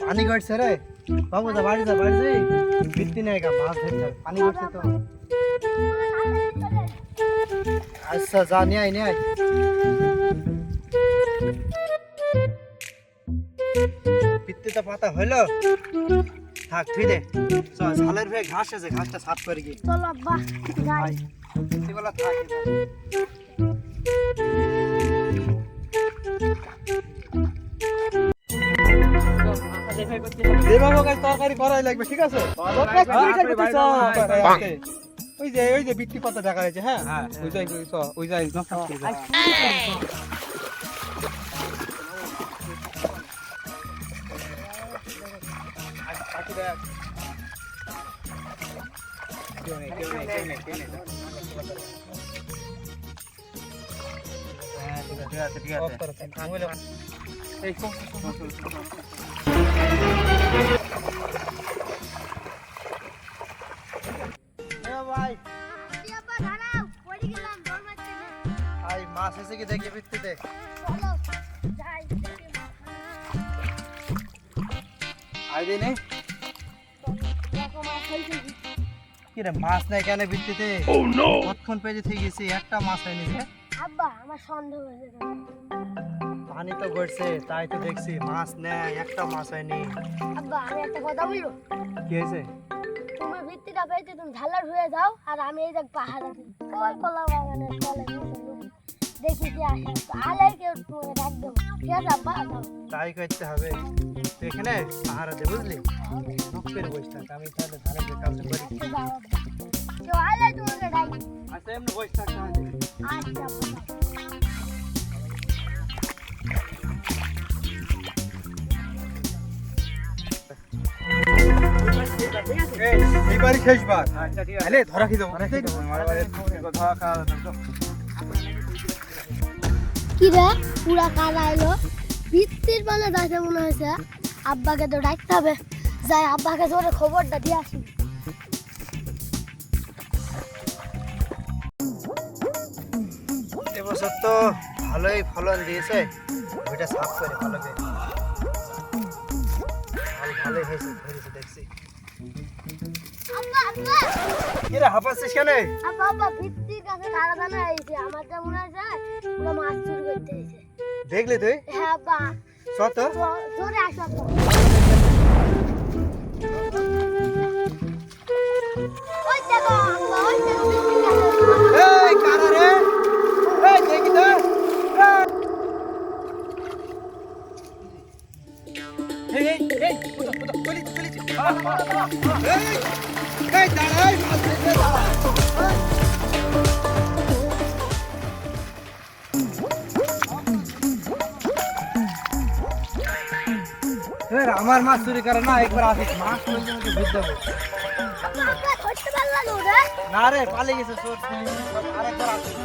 পানি গড়ছে রে বাবু, যা বাড়ি যা, বাড়ি যাই বৃত্তি নেই, মাছ ধরতে হবে, পানি গড়ছে তো। আচ্ছা যা, নিয়ে আয় নিয়ে আয়। বৃত্তিটা পাতা হইলো, থাক তুই দে। চল ঝালের ভেয়ে ঘাস আছে, ঘাসটা সাফ করে গিয়ে চলো আব্বা যাই। বৃত্তিগুলো থাক। তরকারি করাই লাগবে, ঠিক আছে? ওই যে বৃত্তি পাতা দেখা যাচ্ছে। হ্যাঁ ওই যাই ঠিক ভাই আব্বা দাঁড়াও, পড়ে গেলাম, দৌড় মারতে না। আই মাছ এসে কি দেখি বৃত্তিতে। চলো যাই, দেখি আই দিনে দেখো মাছ হয়েছে কি। কি রে, মাছ নাই কেন বৃত্তিতে? কতক্ষণ পেজে থেকে গেছি, একটা মাছ হয়নি যে। আব্বা আমার সন্দেহ হয়েছে। পানি তো গড়ছে, তাই তো দেখছি মাছ নেই, একটা মাছ হয়নি। আব্বা আমি একটা কথা বলবো, কি হয়েছে? তুমি ভিত্তিটা পেয়েছে, তুমি ঝালার হয়ে যাও, আর আমি এই দেখ পাহাড় আছি, ওই কলা বাগানের তলে দেখি কি আসে, আলে কেউ তোমাকে ডাক দেবো, ঠিক আছে আব্বা? যাও। তাই করতে হবে। তুই এখানে পাহাড়ে দে, বুঝলি? নকপের বসে থাক, আমি তাহলে ধানের যে কাজটা করি। আচ্ছা যাও আব্বা, কেউ আলে তোমাকে ডাক। আচ্ছা এমনি বসে থাক তাহলে। আচ্ছা আব্বা যাও। এইবারই শেষবার। আচ্ছা ঠিক আছে। আলে ধরা খেয়ে যাবো। কি রে পুরা কারা এলো, ভিত্তির মানে যাইতে মনে হয়েছে। আব্বাকে তো ডাকতে হবে, যাই আব্বাকে ধরে খবরটা দিয়ে আসি। এবছর তো ভালোই ফলন দিয়েছে, ওইটা সাফ করে ভালো করে। ভালোই হয়েছে, ধরেছে দেখছি। আব্বা আব্বা কি রে হাঁপাচ্ছিস কেন? আব্বা আব্বা ভিত্তির কাছে কারা দানা আইছে, আমার যা মনে হয় পুরো মাছ চুরি করতে এসেছে। দেখলি তুই? হ্যাঁ আব্বা, চল তো। ধরে আসো আব্বা। ওই দেখো আব্বা, ওই দেখো ভিত্তির কাছে। এই কারা রে? এই দেখি তো। এই এই এই কোথা কোথা চলি চলি। এই দাঁড়াই মাছ ধরতে দাঁড়া। আমার মাছ চুরি করে না, একবার আসিস মাছ বলতে মধ্যে ভেদ দেবো। আব্বা আব্বা ধরতে পারলা না রে? না রে, পালিয়ে গেছে চোর। আরেকবার আসিস।